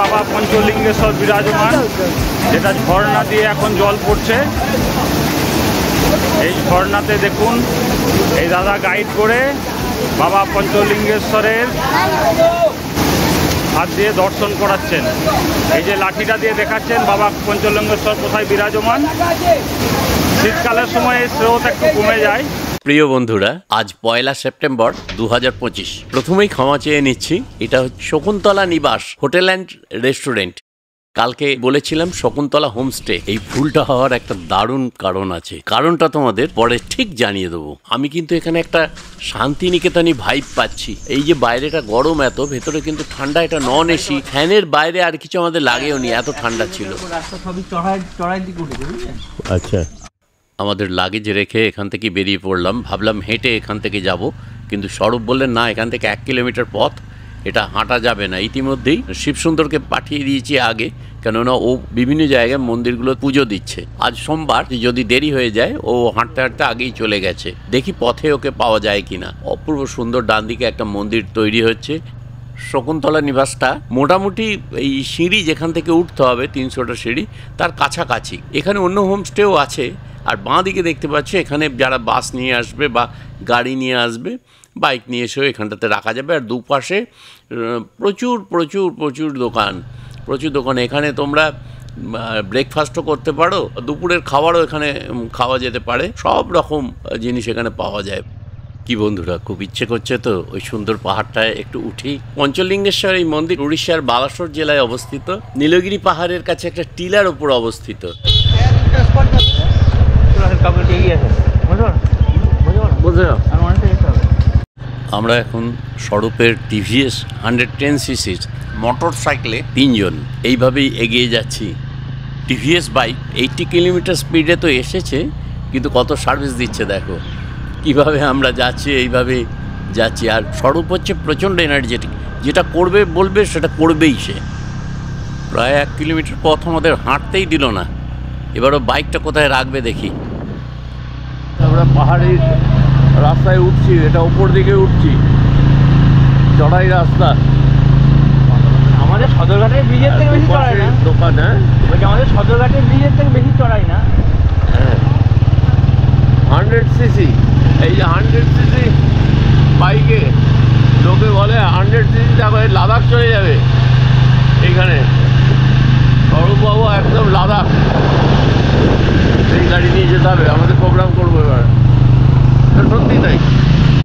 বাবা পঞ্চলিঙ্গেশ্বর বিরাজমান, যেটা ঝর্ণা দিয়ে এখন জল পড়ছে। এই ঝর্ণাতে দেখুন এই দাদা গাইড করে বাবা পঞ্চলিঙ্গেশ্বরের হাত দিয়ে দর্শন করাচ্ছেন। এই যে লাঠিটা দিয়ে দেখাচ্ছেন বাবা পঞ্চলিঙ্গেশ্বর কোথায় বিরাজমান। শীতকালের সময় এই স্রোত একটু কমে যায়। প্রিয় বন্ধুরা, আজ 1 সেপ্টেম্বর 2025। প্রথমেই ক্ষমা চেয়ে নিচ্ছি, এটা হচ্ছে শকুন্তলা নিবাস হোটেল অ্যান্ড রেস্টুরেন্ট। কালকে বলেছিলাম শকুন্তলা হোমস্টে। এই ভুলটা হওয়ার একটা দারুণ কারণ আছে, কারণটা তোমাদের পরে ঠিক জানিয়ে দেবো। আমি কিন্তু এখানে একটা শান্তিনিকেতনী ভাইব পাচ্ছি। এই যে বাইরেটা গরম এত, ভেতরে কিন্তু ঠান্ডা। এটা নন এসি, ফ্যানের বাইরে আর কিছু আমাদের লাগেও নি, এত ঠান্ডা ছিল। আচ্ছা, আমাদের লাগেজ রেখে এখান থেকে বেরিয়ে পড়লাম। ভাবলাম হেঁটে এখান থেকে যাব, কিন্তু স্বরূপ বললেন না, এখান থেকে 1 কিলোমিটার পথ, এটা হাঁটা যাবে না। ইতিমধ্যেই শিবসুন্দরকে পাঠিয়ে দিয়েছি আগে, কেননা ও বিভিন্ন জায়গায় মন্দিরগুলো পুজো দিচ্ছে। আজ সোমবার, যদি দেরি হয়ে যায় ও হাঁটতে হাঁটতে আগেই চলে গেছে। দেখি পথে ওকে পাওয়া যায় কিনা। অপূর্ব সুন্দর ডান দিকে একটা মন্দির তৈরি হচ্ছে। শকুন্তলা নিবাসটা মোটামুটি এই সিঁড়ি যেখান থেকে উঠতে হবে 300টা সিঁড়ি, তার কাছাকাছি। এখানে অন্য হোমস্টেও আছে। আর বাঁ দিকে দেখতে পাচ্ছি এখানে যারা বাস নিয়ে আসবে বা গাড়ি নিয়ে আসবে, বাইক নিয়ে এসেও এখানটাতে রাখা যাবে। আর দুপাশে প্রচুর প্রচুর প্রচুর দোকান, প্রচুর দোকান। এখানে তোমরা ব্রেকফাস্টও করতে পারো, দুপুরের খাবারও এখানে খাওয়া যেতে পারে। সব রকম জিনিস এখানে পাওয়া যায়। কি বন্ধুরা, খুব ইচ্ছে করছে তো ওই সুন্দর পাহাড়টায় একটু উঠি। পঞ্চলিঙ্গেশ্বর এই মন্দির উড়িষ্যার বালাসোর জেলায় অবস্থিত, নীলগিরি পাহাড়ের কাছে একটা টিলার উপর অবস্থিত। আমরা এখন স্বরূপের টিভিএস 110cc মোটর সাইকেলে 3 জন এইভাবেই এগিয়ে যাচ্ছি। টিভিএস বাইক 80 কিলোমিটার স্পিডে তো এসেছে, কিন্তু কত সার্ভিস দিচ্ছে দেখো। কিভাবে আমরা যাচ্ছি, এইভাবে যাচ্ছি। আর স্বরূপ হচ্ছে প্রচণ্ড এনার্জেটিক, যেটা করবে বলবে সেটা করবেই সে। প্রায় 1 কিলোমিটার পথ আমাদের হাঁটতেই দিল না। এবারও বাইকটা কোথায় রাখবে দেখি। আমরা পাহাড়ের রাস্তায় উঠছি, এটা উপর দিকে উঠছি, চড়াই রাস্তা। আমাদের সদরঘাটের ব্রিজের থেকে বেশি চড়াই না দোকান। হ্যাঁ, আমাদের সদরঘাটের ব্রিজের থেকে বেশি চড়াই না। 100cc, এই যে 100cc বাইকে লোকে বলে 100cc তারপরে লাদাখ চলে যাবে। এইখানে স্বরূপবাবু একদম লাদাখ, সেই গাড়ি নিয়ে যেতে হবে। আমাদের প্রোগ্রাম করবো এবার, সত্যি তাই।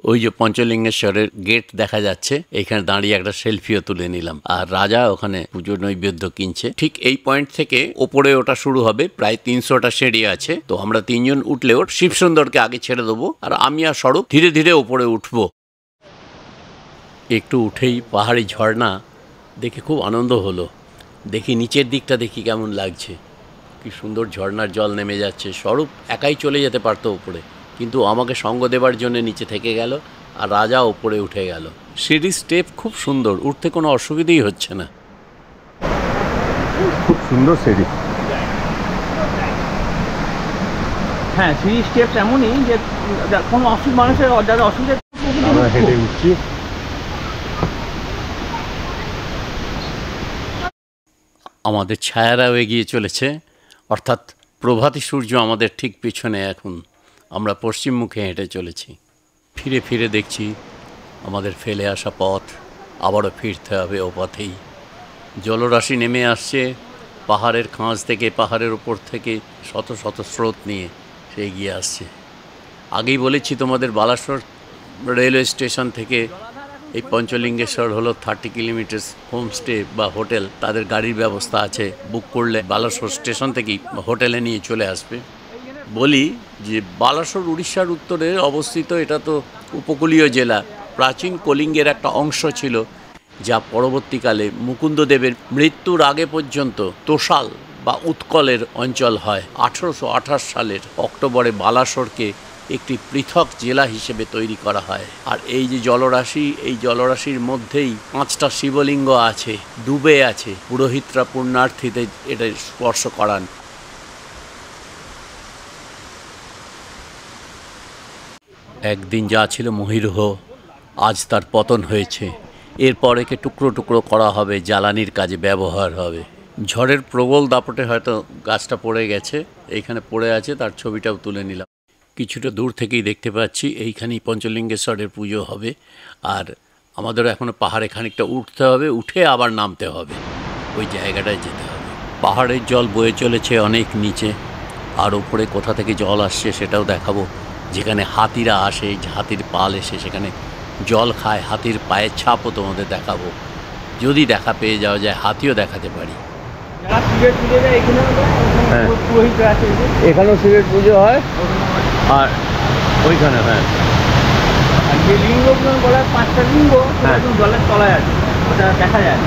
ওই যে পঞ্চলিঙ্গেশ্বরের গেট দেখা যাচ্ছে, এখানে দাঁড়িয়ে একটা সেলফিও তুলে নিলাম। আর রাজা ওখানে পুজো নৈবেদ্য কিনছে। ঠিক এই পয়েন্ট থেকে ওপরে ওটা শুরু হবে, প্রায় 300টা সিঁড়ি আছে। তো আমরা 3 জন উঠলেও শিবসুন্দরকে আগে ছেড়ে দেবো, আর আমি আর স্বরূপ ধীরে ধীরে ওপরে উঠবো। একটু উঠেই পাহাড়ি ঝর্ণা দেখে খুব আনন্দ হলো। দেখি নিচের দিকটা, দেখি কেমন লাগছে। কি সুন্দর ঝর্ণার জল নেমে যাচ্ছে। স্বরূপ একাই চলে যেতে পারতো উপরে, কিন্তু আমাকে সঙ্গ দেবার জন্য নিচে থেকে গেল, আর রাজা ওপরে উঠে গেল। সিঁড়ির স্টেপ খুব সুন্দর, উঠতে কোনো অসুবিধাই হচ্ছে না। খুব সুন্দর সিঁড়ি। হ্যাঁ, সিঁড়ি স্টেপস এমনই যে কোনো মানুষের যাদের অসুবিধা। আমরা হেঁটে উঠছি। আমাদের ছায়ারাও এগিয়ে চলেছে, অর্থাৎ প্রভাতী সূর্য আমাদের ঠিক পিছনে। এখন আমরা পশ্চিম মুখে হেঁটে চলেছি। ফিরে ফিরে দেখছি আমাদের ফেলে আসা পথ, আবারও ফিরতে হবে ও পথেই। জলরাশি নেমে আসছে পাহাড়ের খাঁজ থেকে, পাহাড়ের উপর থেকে শত শত স্রোত নিয়ে সে এগিয়ে আসছে। আগেই বলেছি তোমাদের, বালাসোর রেলওয়ে স্টেশন থেকে এই পঞ্চলিঙ্গেশ্বর হলো 30 কিলোমিটার। হোমস্টে বা হোটেল, তাদের গাড়ির ব্যবস্থা আছে। বুক করলে বালাসোর স্টেশন থেকেই হোটেলে নিয়ে চলে আসবে। বলি যে বালাসোর উড়িষ্যার উত্তরে অবস্থিত। এটা তো উপকূলীয় জেলা, প্রাচীন কলিঙ্গের একটা অংশ ছিল, যা পরবর্তীকালে মুকুন্দদেবের মৃত্যুর আগে পর্যন্ত তোষাল বা উৎকলের অঞ্চল হয়। 1828 সালের অক্টোবরে বালাসোরকে একটি পৃথক জেলা হিসেবে তৈরি করা হয়। আর এই যে জলরাশি, এই জলরাশির মধ্যেই 5টা শিবলিঙ্গ আছে, ডুবে আছে। পুরোহিতরা পুণ্যার্থীদের এটা স্পর্শ করান। একদিন যা ছিল মহিরুহ, আজ তার পতন হয়েছে। এরপর একে টুকরো টুকরো করা হবে, জ্বালানির কাজে ব্যবহার হবে। ঝড়ের প্রবল দাপটে হয়তো গাছটা পড়ে গেছে, এইখানে পড়ে আছে, তার ছবিটাও তুলে নিলাম। কিছুটা দূর থেকেই দেখতে পাচ্ছি এইখানেই পঞ্চলিঙ্গেশ্বরের পুজো হবে। আর আমাদেরও এখনও পাহাড়ে খানিকটা উঠতে হবে, উঠে আবার নামতে হবে, ওই জায়গাটায় যেতে হবে। পাহাড়ের জল বয়ে চলেছে অনেক নিচে, আর ওপরে কোথা থেকে জল আসছে সেটাও দেখাবো। যেখানে হাতিরা আসে, হাতির পাল এসে সেখানে জল খায়, হাতির পায়ের ছাপও তোমাদের দেখাবো, যদি দেখা পেয়ে যাওয়া যায়, হাতিও দেখাতে পারি। এখানেও শিবের পুজো হয়, আর ওইখানে হ্যাঁ যে লিঙ্গগুলো বলা 5টা লিঙ্গ জলের তলায় আছে, ওটা দেখা যায়।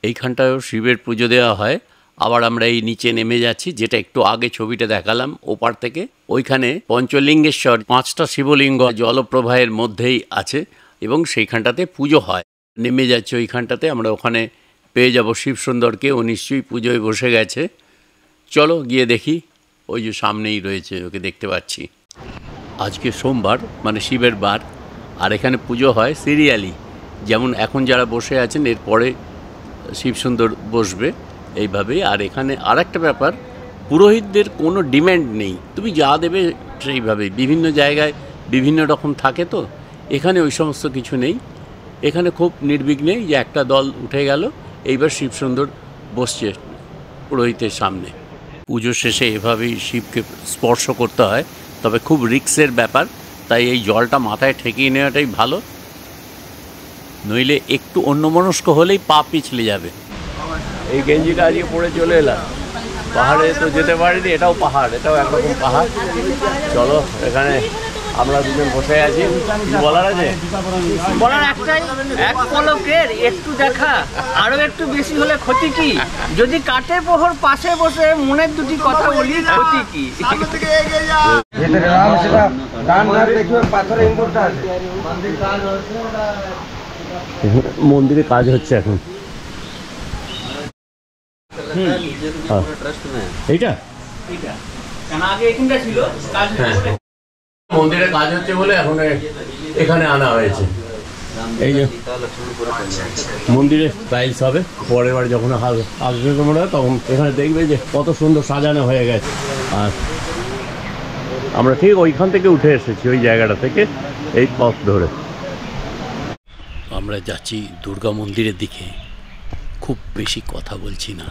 এইখানটায়ও শিবের পুজো দেওয়া হয়। আবার আমরা এই নিচে নেমে যাচ্ছি, যেটা একটু আগে ছবিটা দেখালাম ওপার থেকে। ওইখানে পঞ্চলিঙ্গেশ্বর, 5টা শিবলিঙ্গ জলপ্রবাহের মধ্যেই আছে এবং সেইখানটাতে পুজো হয়। নেমে যাচ্ছে ওইখানটাতে, আমরা ওখানে পেয়ে যাব শিবসুন্দরকে, ও নিশ্চয়ই পুজোয় বসে গেছে। চলো গিয়ে দেখি, ওই যে সামনেই রয়েছে, ওকে দেখতে পাচ্ছি। আজকে সোমবার, মানে শিবের বার, আর এখানে পুজো হয় সিরিয়ালি। যেমন এখন যারা বসে আছেন, এরপরে শিবসুন্দর বসবে এইভাবেই। আর এখানে আর একটা ব্যাপার, পুরোহিতদের কোনো ডিম্যান্ড নেই, তুমি যা দেবে সেইভাবে। বিভিন্ন জায়গায় বিভিন্ন রকম থাকে, তো এখানে ওই সমস্ত কিছু নেই। এখানে খুব নির্বিঘ্নেই যে একটা দল উঠে গেল, এইবার শিবসুন্দর বসছে পুরোহিতের সামনে। পুজো শেষে এভাবেই শিবকে স্পর্শ করতে হয়, তবে খুব রিস্কের ব্যাপার, তাই এই জলটা মাথায় ঠেকিয়ে নেওয়াটাই ভালো, নইলে একটু অন্যমনস্ক হলেই পা পিছলে যাবে। এই গেঞ্জিটা আজকে পরে চলে এলাম, পাহাড়ে তো যেতে পারিনি, এটাও পাহাড়, এটাও একরকম পাহাড়। চলো, এখানে আমরা দুজন বসে আছি, বলার আছে? বলার একটাই, এক পলকের একটু দেখা, আরো একটু বেশি হলে ক্ষতি কি? যদি কাঠের প্রহর পাশে বসে মনের দুটি কথা বলি, ক্ষতি কি? মন্দিরে কাজ হচ্ছে এখন। এইটা আগে এখানটা ছিল, মন্দিরে কাজ হচ্ছে বলে এখন এখানে আনা হয়েছে। এই যে মন্দিরে টাইলস হবে, পরের বার যখন আসবে তোমরা, তখন এখানে দেখবে যে কত সুন্দর সাজানো হয়ে গেছে। আর আমরা ঠিক ওইখান থেকে উঠে এসেছি, ওই জায়গাটা থেকে এই পথ ধরে আমরা যাচ্ছি দুর্গা মন্দিরের দিকে। খুব বেশি কথা বলছি না,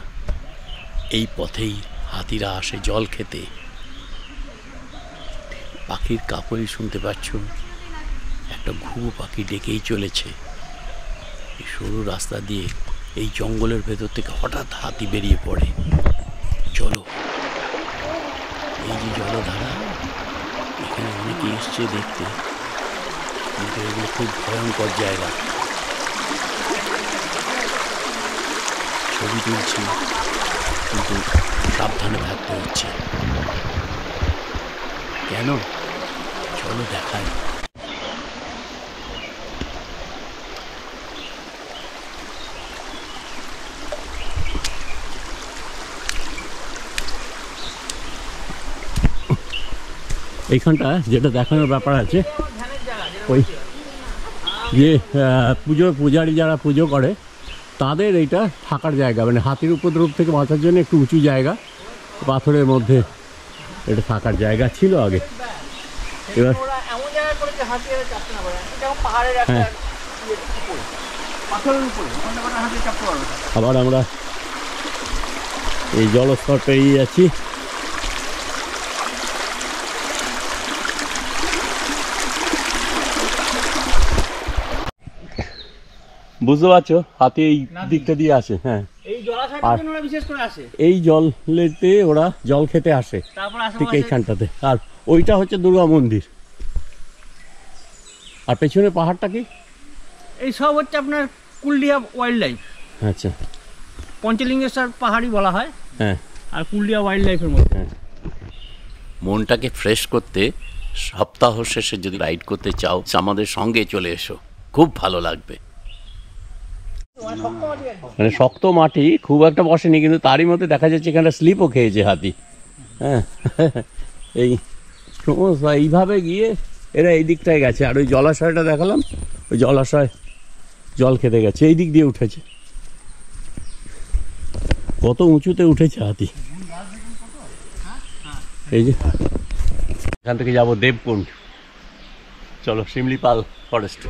এই পথেই হাতিরা আসে জল খেতে। পাখির কাকলি শুনতে পাচ্ছ, একটা ঘুঘু পাখি ডেকেই চলেছে। এই সরু রাস্তা দিয়ে এই জঙ্গলের ভেতর থেকে হঠাৎ হাতি বেরিয়ে পড়ে। চলো, এই যে জলধারা, এখানে অনেকে এসছে দেখতে, কিন্তু এগুলো খুব ভয়ঙ্কর জায়গা। ছবি তুলছি, কিন্তু সাবধানে থাকতে হচ্ছে। কেন? চলো দেখাই। এইখানটা যেটা দেখানোর ব্যাপার আছে, ওই যে পূজারি যারা পুজো করে তাদের এইটা থাকার জায়গা, মানে হাতির উপদ্রব থেকে বাঁচার জন্য একটু উঁচু জায়গা, পাথরের মধ্যে এটা থাকার জায়গা ছিল আগে। এবার হ্যাঁ, আবার আমরা এই জলস্তর পেরিয়ে যাচ্ছি। বুঝতে পারছো, হাতি এই দিকটা দিয়ে আসে। হ্যাঁ, এই জলেতে ওরা জল খেতে আসে, ঠিক এইখানটাতে। আর ওইটা হচ্ছে দুর্গা মন্দির। আর পেছনে পাহাড়টা কি? এই সব হচ্ছে আপনার কুলডিয়া ওয়াইল্ড লাইফ। আচ্ছা, পঞ্চলিঙ্গেশ্বর পাহাড়ি বলা হয়। হ্যাঁ, আর কুলডিয়া ওয়াইল্ড লাইফের মধ্যে। মনটাকে ফ্রেশ করতে সপ্তাহ শেষে যদি রাইড করতে চাও, আমাদের সঙ্গে চলে এসো, খুব ভালো লাগবে। মানে শক্ত মাটি খুব একটা বসেনি, কিন্তু তারই মধ্যে দেখা যাচ্ছে এখানে স্লিপও খেয়েছে হাতি। হ্যাঁ, এই সমস্ত এইভাবে গিয়ে এরা এই দিকটায় গেছে। আর ওই জলাশয়টা দেখালাম, ওই জলাশয় জল খেতে গেছে, এই দিক দিয়ে উঠেছে। কত উঁচুতে উঠেছে হাতি। এই যে এখান থেকে যাবো দেবকুণ্ড। চলো, শিমলিপাল ফরেস্ট।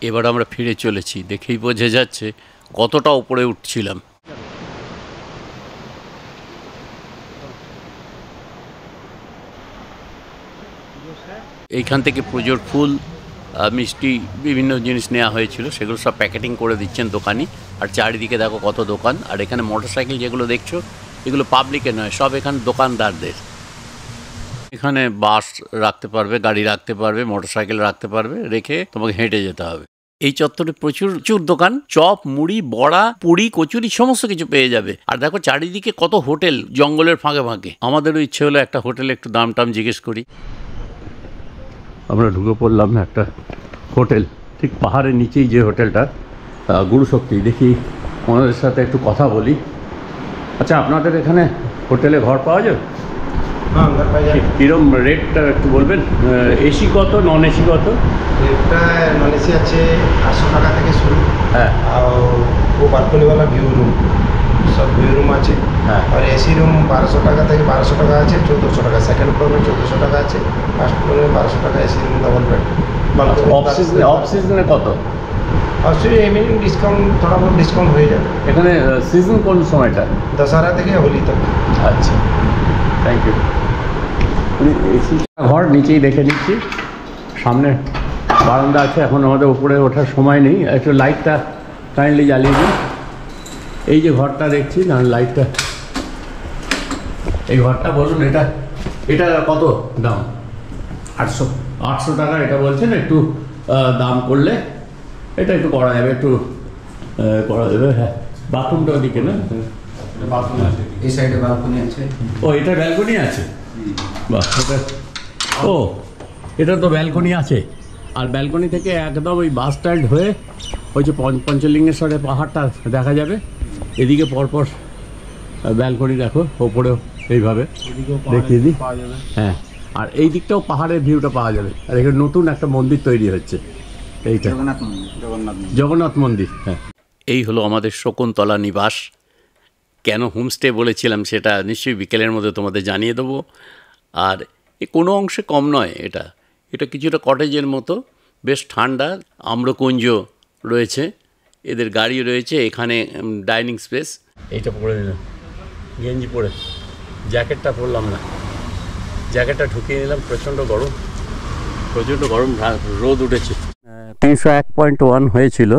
এবার আমরা ফিরে চলেছি। দেখেই বোঝা যাচ্ছে কতটা উপরে উঠছিলাম। এইখান থেকে পুজোর ফুল, মিষ্টি, বিভিন্ন জিনিস নেওয়া হয়েছিল, সেগুলো সব প্যাকেটিং করে দিচ্ছেন দোকানি। আর চারিদিকে দেখো কত দোকান। আর এখানে মোটরসাইকেল যেগুলো দেখছো, এগুলো পাবলিকের নয়, সব এখানে দোকানদারদের। এখানে বাস রাখতে পারবে, গাড়ি রাখতে পারবে, মোটরসাইকেল রাখতে পারবে, রেখে তোমাকে হেঁটে যেতে হবে। এই চত্বরে প্রচুর দোকান, চপ, মুড়ি, বড়া, পুরি, কচুরি, সমস্ত কিছু পেয়ে যাবে। আর দেখো চারিদিকে কত হোটেল জঙ্গলের ফাঁকে ফাঁকে। আমাদেরও ইচ্ছে হলো একটা হোটেলে একটু দাম টাম জিজ্ঞেস করি। আমরা ঢুকে পড়লাম একটা হোটেল, ঠিক পাহাড়ের নিচেই যে হোটেলটা, গুরুশক্তি। দেখি ওনাদের সাথে একটু কথা বলি। আচ্ছা, আপনাদের এখানে হোটেলে ঘর পাওয়া যায়? हाँ अंदर पाई जाए। কিরম রেটটা একটু বলবেন? এসি কত, নন এসি কত? रेटटा नन एसी আছে 800 টাকা থেকে শুরু। হ্যাঁ। আর ও বালকনি वाला ভিউ রুম, সব ভিউ রুম আছে। হ্যাঁ। আর এসি রুম 1200 টাকা থেকে 1200 টাকা আছে, 1400 টাকা। সেকেন্ড ফ্লোরে 1400 টাকা আছে, ফার্স্ট ফ্লোরে 1200 টাকা AC room double bed. Of সিজনে কত? অবশ্যই এমনি ডিসকাউন্ট, थोड़ा बहुत ডিসকাউন্ট হয়ে যাবে। এখানে সিজন কোন সময়টা? দশহরা থেকে হোলি তক। আচ্ছা, থ্যাংক ইউ। এসি ঘর নিচেই দেখে নিচ্ছি, সামনে বারান্দা আছে। এখন আমাদের উপরে ওঠার সময় নেই, একটু লাইটটা কাইন্ডলি জ্বালিয়ে দিন। এই যে ঘরটা দেখছি না, লাইটটা, এই ঘরটা বলুন, এটা কত দাম? 800 টাকা এটা বলছেন। একটু দাম করলে এটা একটু করা যাবে, একটু করা যাবে। হ্যাঁ, বাথরুমটা ওদিকে না? বাথরুম আছে এই সাইডে, বালকনি আছে। ও, এটা ব্যালকনি আছে? বাহ, ও এটা তো ব্যালকনি আছে। আর ব্যালকনি থেকে একদম ওই বাস স্ট্যান্ড হয়ে ওই যে পঞ্চলিঙ্গেশ্বরের পাহাড়টা দেখা যাবে। এদিকে পরপর ব্যালকনি দেখো, ওপরেও এইভাবে দেখিয়ে দিই। হ্যাঁ, আর এই দিকটাও পাহাড়ের ভিউটা পাওয়া যাবে। আর এখানে নতুন একটা মন্দির তৈরি হচ্ছে, এইটা জগন্নাথ মন্দির। হ্যাঁ, এই হলো আমাদের শকুন্তলা নিবাস। কেন হোমস্টে বলেছিলাম সেটা নিশ্চয়ই বিকেলের মধ্যে তোমাদের জানিয়ে দেবো। আর কোনো অংশে কম নয়, এটা কিছুটা কটেজের মতো, বেশ ঠান্ডা। আম্রকুঞ্জ রয়েছে, এদের গাড়ি রয়েছে, এখানে ডাইনিং স্পেস। এইটা পরে নিলাম, গেঞ্জি পরে, জ্যাকেটটা পরলাম না, জ্যাকেটটা ঢুকিয়ে নিলাম। প্রচণ্ড গরম, রোদ উঠেছে। 301.1 হয়েছিল,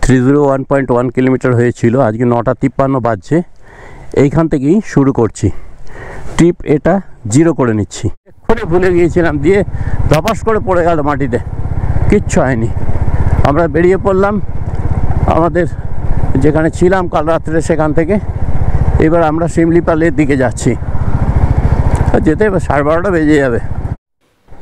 301.1 কিলোমিটার হয়েছিল। আজকে 9:53 বাজছে। এইখান থেকেই শুরু করছি ট্রিপ। এটা 0 করে নিচ্ছি। এক্ষুনি ভুলে গিয়েছিলাম, দিয়ে ধপাস করে পড়ে গেল মাটিতে, কিচ্ছু হয়নি। আমরা বেরিয়ে পড়লাম আমাদের যেখানে ছিলাম কাল রাত্রে, সেখান থেকে। এবার আমরা শিমলিপালের দিকে যাচ্ছি, যেতে 12:30 বেজে যাবে।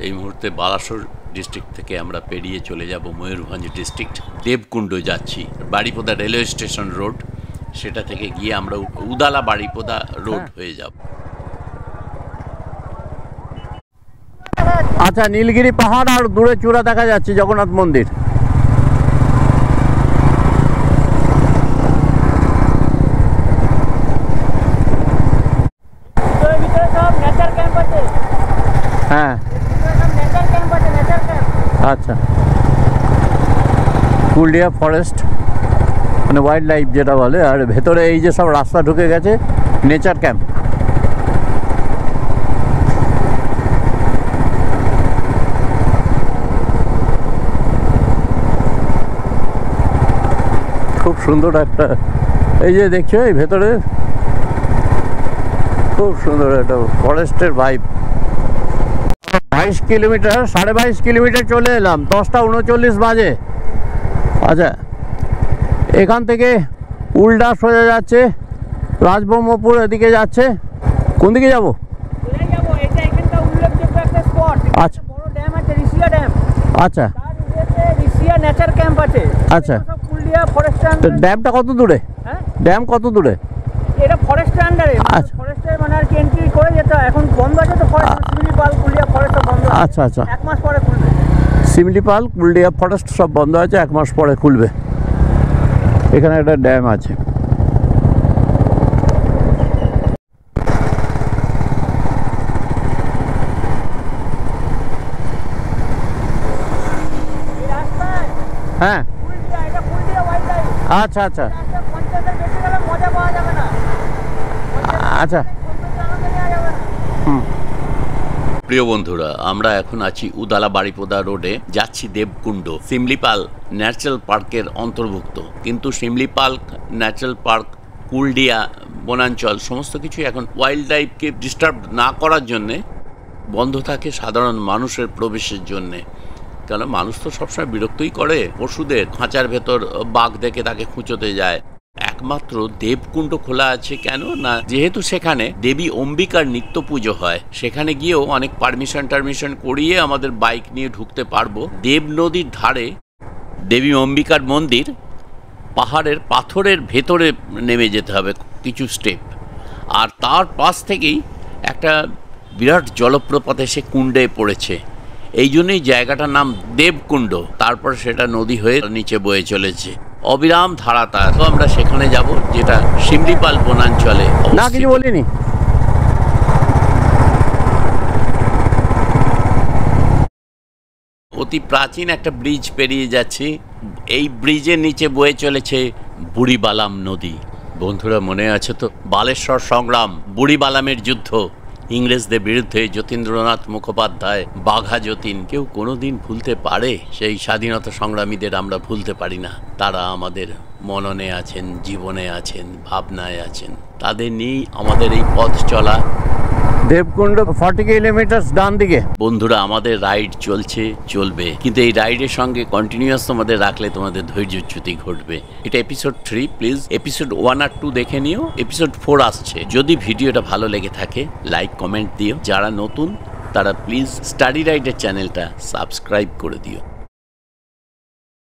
এই মুহূর্তে বালাসোর ডিস্ট্রিক্ট থেকে আমরা পেরিয়ে চলে যাব ময়ূরভঞ্জ ডিস্ট্রিক্ট। দেবকুণ্ড যাচ্ছি, বাড়িপদা রেলওয়ে স্টেশন রোড, সেটা থেকে গিয়ে আমরা উদালা বাড়িপদা রোড হয়ে যাব। আচ্ছা, নীলগিরি পাহাড় আর দূরে চূড়া দেখা যাচ্ছে জগন্নাথ মন্দির। হ্যাঁ, আচ্ছা, কুলডিয়া ফরেস্ট মানে ওয়াইল্ড লাইফ যেটা বলে। আর ভেতরে এই যে সব রাস্তা ঢুকে গেছে, নেচার ক্যাম্প। খুব সুন্দর একটা, এই যে দেখছো এই ভেতরে খুব সুন্দর একটা ফরেস্টের ভাইব। 22 কিলোমিটার, 22.5 কিলোমিটার চলে এলাম, 10:39 বাজে। আচ্ছা, এখান থেকে উল্টা সোজা যাচ্ছে রাজব্রহ্মপুর, এদিকে যাচ্ছে। কোন দিকে যাবো? আচ্ছা বড় ড্যাম আছে ঋষিয়া ড্যাম, আচ্ছা তার ইয়েতে ঋষিয়া নেচার ক্যাম্প আছে। আচ্ছা। সব কুলডিয়া ফরেস্ট তো ড্যামটা কত দূরে? হ্যাঁ ড্যাম কত দূরে? এটা ফরেস্টের আন্ডারে, আচ্ছা। ফরেস্টের মানে আর কি এন্ট্রি করে যেতে হয়। এখন বন্ধ আছে তো ফরেস্ট, শিমিলিপাল কুলডিয়া ফরেস্ট সব বন্ধ আছে। আচ্ছা আচ্ছা। 1 মাস পরে খুলবে। শিমলিপাল কুলডিয়া ফরেস্ট সব বন্ধ আছে, 1 মাস পরে খুলবে। এখানে একটা ড্যাম আছে। এই রাস্তায় হ্যাঁ কুলডিয়া, এটা কুলডিয়া ওয়াইল্ড লাইফ। আচ্ছা আচ্ছা রাস্তা 50-এর বেশি গেলে মজা পাওয়া যাবে না। আচ্ছা। আনন্দ নেওয়া যাবে না। প্রিয় বন্ধুরা, আমরা এখন আছি উদালা বাড়িপোদা রোডে, যাচ্ছি দেবকুণ্ড, শিমলিপাল ন্যাচারাল পার্কের অন্তর্ভুক্ত। কিন্তু শিমলিপাল ন্যাচারাল পার্ক, কুলডিয়া বনাঞ্চল সমস্ত কিছু এখন ওয়াইল্ড লাইফকে ডিস্টার্ব না করার জন্যে বন্ধ থাকে সাধারণ মানুষের প্রবেশের জন্যে। কারণ মানুষ তো সবসময় বিরক্তই করে পশুদের, খাঁচার ভেতর বাঘ দেখে তাকে খুঁচোতে যায়। একমাত্র দেবকুণ্ড খোলা আছে কেন না, যেহেতু সেখানে দেবী অম্বিকার নিত্য পুজো হয়, সেখানে গিয়েও অনেক পারমিশন করিয়ে আমাদের বাইক নিয়ে ঢুকতে পারবো। দেব নদীর ধারে দেবী অম্বিকার মন্দির, পাহাড়ের পাথরের ভেতরে নেমে যেতে হবে কিছু স্টেপ, আর তার পাশ থেকেই একটা বিরাট জলপ্রপাত এসে কুণ্ডে পড়েছে। এই জন্যই জায়গাটার নাম দেবকুণ্ড। তারপর সেটা নদী হয়ে নিচে বয়ে চলেছে, অবিরাম ধারা তার। তো আমরা সেখানে যাব, যেটা শিমলিপাল বনাঞ্চলে না কিছু বলিনি। অতি প্রাচীন একটা ব্রিজ পেরিয়ে যাচ্ছি। এই ব্রিজের নিচে বয়ে চলেছে বুড়িবালাম নদী। বন্ধুরা, মনে আছে তো বালেশ্বর সংগ্রাম, বুড়িবালামের যুদ্ধ, ইংরেজদের বিরুদ্ধে যতীন্দ্রনাথ মুখোপাধ্যায়, বাঘা যতীন। কেউ কোনোদিন ভুলতে পারে? সেই স্বাধীনতা সংগ্রামীদের আমরা ভুলতে পারি না। তারা আমাদের মননে আছেন, জীবনে আছেন, ভাবনায় আছেন। তাদের নিয়েই আমাদের এই পথ চলা। দেবকুণ্ড 40 কিলোমিটার ডান দিকে। বন্ধুরা, আমাদের রাইড চলবে, কিন্তু এই রাইডের সঙ্গে কন্টিনিউয়াস তোমাদের রাখলে তোমাদের ধৈর্যচ্যুতি ঘটবে। এটা এপিসোড 3, প্লিজ এপিসোড 1 আর 2 দেখে নিও। এপিসোড 4 আসছে। যদি ভিডিওটা ভালো লেগে থাকে লাইক কমেন্ট দিও। যারা নতুন তারা প্লিজ স্টাডি রাইডের চ্যানেলটা সাবস্ক্রাইব করে দিও।